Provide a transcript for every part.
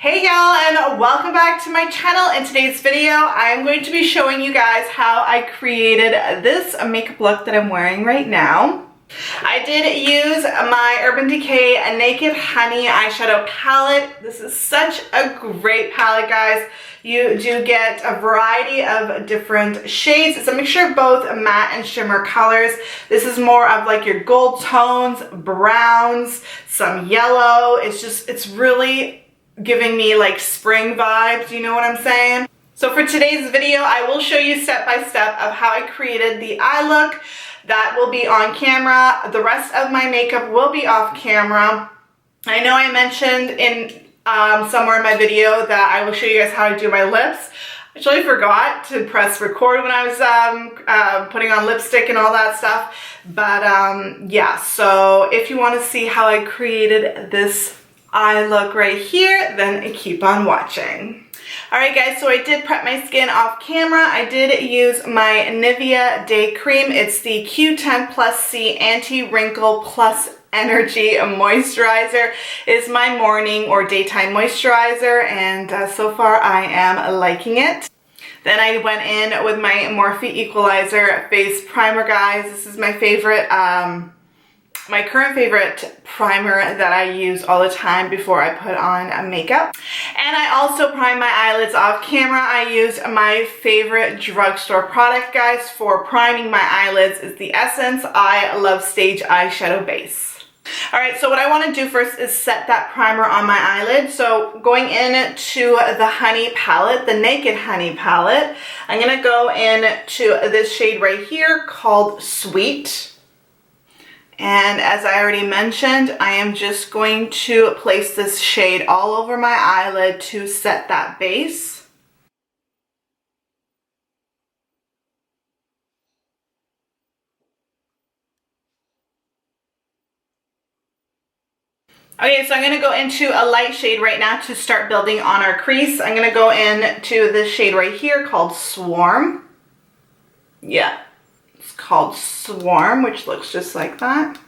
Hey y'all, and welcome back to my channel. In today's video, I'm going to be showing you guys how I created this makeup look that I'm wearing right now. I did use my Urban Decay Naked Honey eyeshadow palette. This is such a great palette, guys. You do get a variety of different shades. It's a mixture of both matte and shimmer colors. This is more of like your gold tones, browns, some yellow. It's really giving me like spring vibes, you know what I'm saying? So for today's video, I will show you step by step of how I created the eye look. That will be on camera. The rest of my makeup will be off camera. I know I mentioned in somewhere in my video that I will show you guys how to do my lips. I actually forgot to press record when I was putting on lipstick and all that stuff. But yeah, so if you want to see how I created this eye look right here, then keep on watching. Alright guys, so I did prep my skin off camera. I did use my Nivea Day Cream. It's the Q10 Plus C Anti-Wrinkle Plus Energy Moisturizer. It's my morning or daytime moisturizer, and so far I am liking it. Then I went in with my Morphe Equalizer Face Primer, guys. This is my favorite, my current favorite primer that I use all the time before I put on makeup. And I also prime my eyelids off camera. I use my favorite drugstore product, guys, for priming my eyelids. Is the Essence I Love Stage Eyeshadow Base. Alright, so what I want to do first is set that primer on my eyelid. So going into the Honey palette, the Naked Honey palette, I'm going to go into this shade right here called Sweet. And as I already mentioned, I am just going to place this shade all over my eyelid to set that base. Okay, so I'm going to go into a light shade right now to start building on our crease. I'm going to go into this shade right here called Swarm. Yeah. It's called Swarm, which looks just like that.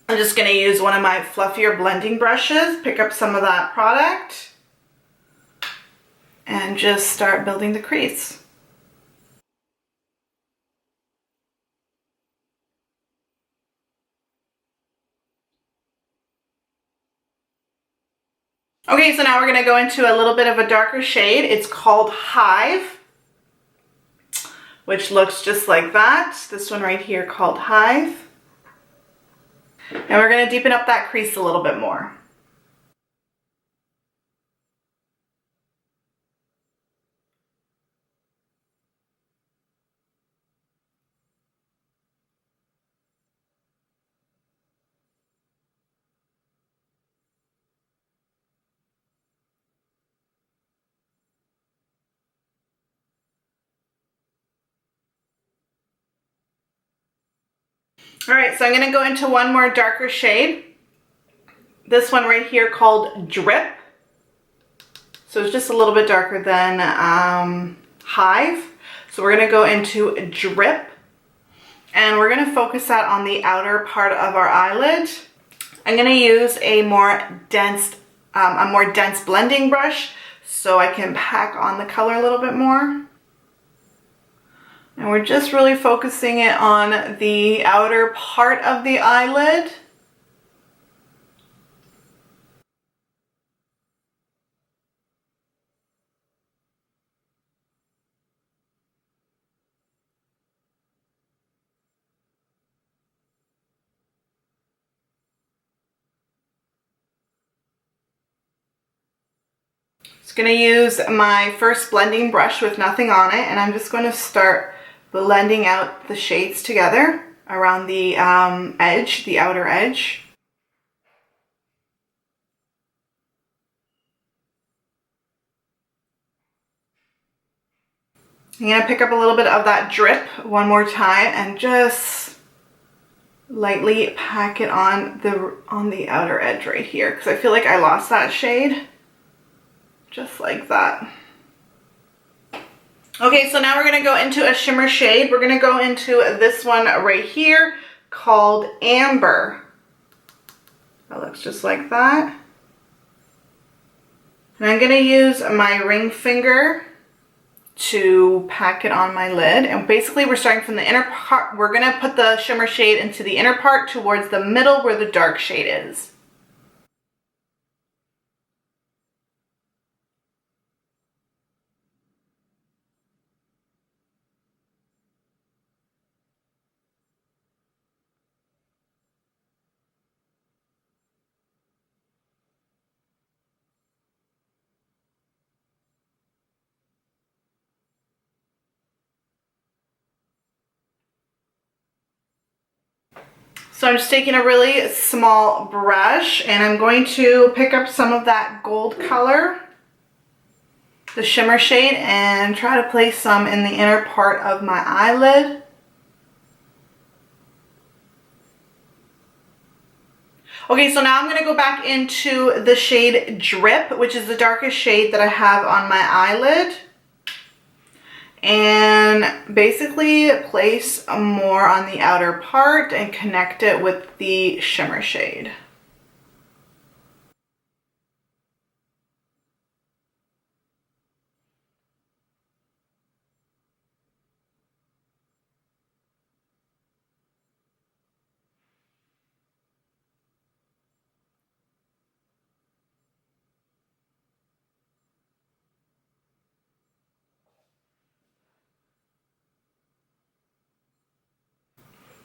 I'm just going to use one of my fluffier blending brushes, pick up some of that product, and just start building the crease. Okay, so now we're going to go into a little bit of a darker shade. It's called Hive, which looks just like that. This one right here called Hive. And we're going to deepen up that crease a little bit more. Alright, so I'm going to go into one more darker shade. This one right here called Drip. So it's just a little bit darker than Hive. So we're going to go into Drip. And we're going to focus that on the outer part of our eyelid. I'm going to use a more dense blending brush so I can pack on the color a little bit more. And we're just really focusing it on the outer part of the eyelid. Just going to use my first blending brush with nothing on it, and I'm just going to start blending out the shades together around the edge, the outer edge. I'm going to pick up a little bit of that Drip one more time and just lightly pack it on the outer edge right here, because I feel like I lost that shade. Just like that. Okay, so now we're going to go into a shimmer shade. We're going to go into this one right here called Amber. That looks just like that. And I'm going to use my ring finger to pack it on my lid. And basically we're starting from the inner part. We're going to put the shimmer shade into the inner part towards the middle where the dark shade is. So I'm just taking a really small brush and I'm going to pick up some of that gold color, the shimmer shade, and try to place some in the inner part of my eyelid. Okay, so now I'm going to go back into the shade Drip, which is the darkest shade that I have on my eyelid. And basically place more on the outer part and connect it with the shimmer shade.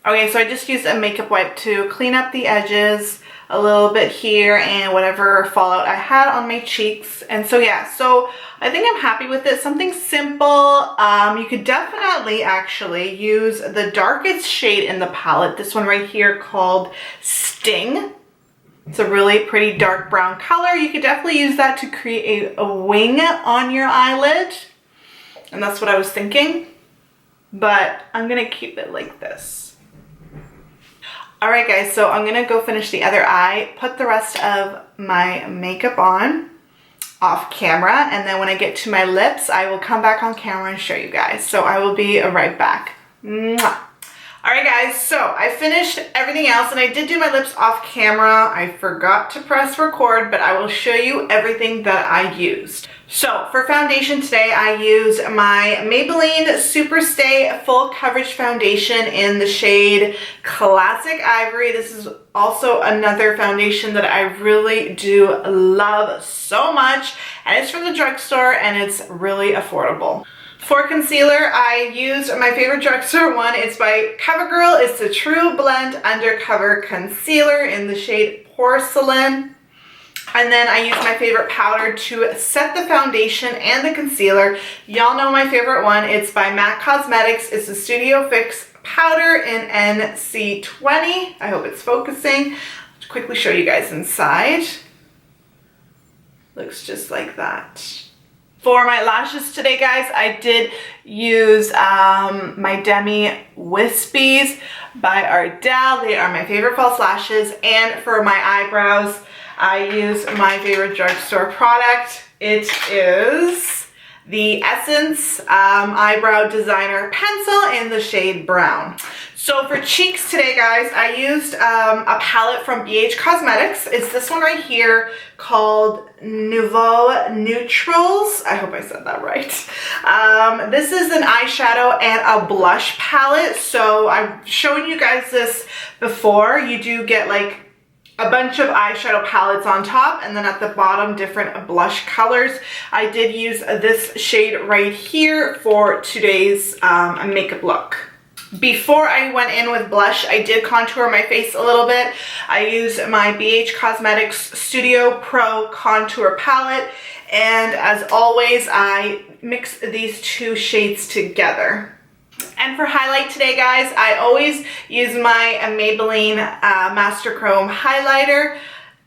Okay, so I just used a makeup wipe to clean up the edges a little bit here and whatever fallout I had on my cheeks. And so yeah, so I think I'm happy with it. Something simple. You could definitely actually use the darkest shade in the palette. This one right here called Sting. It's a really pretty dark brown color. You could definitely use that to create a wing on your eyelid. And that's what I was thinking. But I'm gonna keep it like this. Alright guys, so I'm gonna go finish the other eye, put the rest of my makeup on off camera, and then when I get to my lips, I will come back on camera and show you guys. So I will be right back. Mwah. Alright guys, so I finished everything else and I did do my lips off camera. I forgot to press record, but I will show you everything that I used. So for foundation today, I used my Maybelline Superstay Full Coverage Foundation in the shade Classic Ivory. This is also another foundation that I really do love so much, and it's from the drugstore and it's really affordable. For concealer, I used my favorite drugstore one. It's by CoverGirl. It's the True Blend Undercover Concealer in the shade Porcelain. And then I used my favorite powder to set the foundation and the concealer. Y'all know my favorite one. It's by MAC Cosmetics. It's the Studio Fix powder in NC20. I hope it's focusing. I'll quickly show you guys inside. Looks just like that. For my lashes today, guys, I did use my Demi Wispies by Ardell. They are my favorite false lashes. And for my eyebrows, I use my favorite drugstore product. It is the Essence Eyebrow Designer Pencil in the shade Brown. So for cheeks today, guys, I used a palette from BH Cosmetics. It's this one right here called Nouveau Neutrals. I hope I said that right. This is an eyeshadow and a blush palette. So I've shown you guys this before. You do get like a bunch of eyeshadow palettes on top and then at the bottom different blush colors. I did use this shade right here for today's makeup look. Before I went in with blush, I did contour my face a little bit. I used my BH Cosmetics Studio Pro Contour Palette, and as always, I mix these two shades together. And for highlight today, guys, I always use my Maybelline Master Chrome highlighter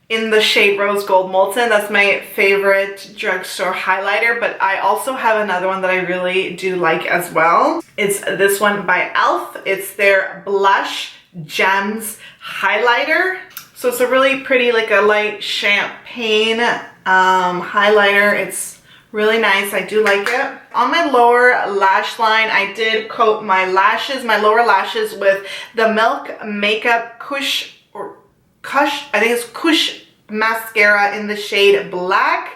in the shade Rose Gold Molten. That's my favorite drugstore highlighter, but I also have another one that I really do like as well. It's this one by e.l.f. It's their Blush Gems highlighter. So it's a really pretty, like a light champagne highlighter. It's really nice. I do like it. On my lower lash line, I did coat my lashes, my lower lashes, with the Milk Makeup Kush, I think it's Kush mascara in the shade Black.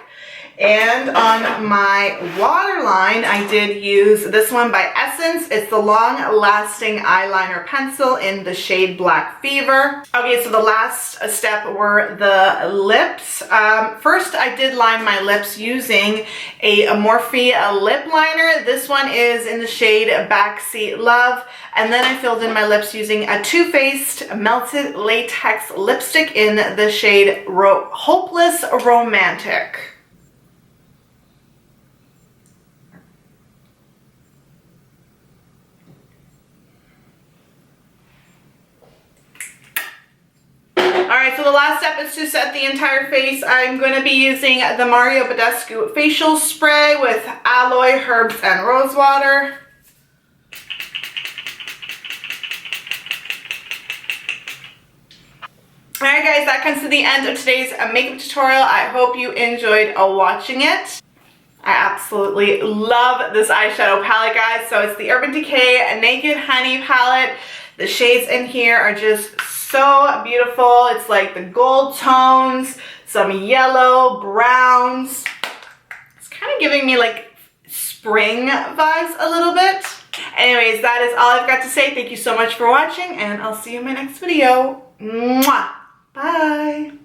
And on my waterline, I did use this one by Essence. It's the Long Lasting Eyeliner Pencil in the shade Black Fever. Okay, so the last step were the lips. First, I did line my lips using a Morphe lip liner. This one is in the shade Backseat Love. And then I filled in my lips using a Too Faced Melted Latex lipstick in the shade Hopeless Romantic. Alright, so the last step is to set the entire face. I'm going to be using the Mario Badescu facial spray with aloe, herbs, and rose water. Alright guys, that comes to the end of today's makeup tutorial. I hope you enjoyed watching it. I absolutely love this eyeshadow palette, guys. So it's the Urban Decay Naked Honey palette. The shades in here are just so beautiful. It's like the gold tones, some yellow, browns. It's kind of giving me like spring vibes a little bit. Anyways, that is all I've got to say. Thank you so much for watching, and I'll see you in my next video. Mwah! Bye!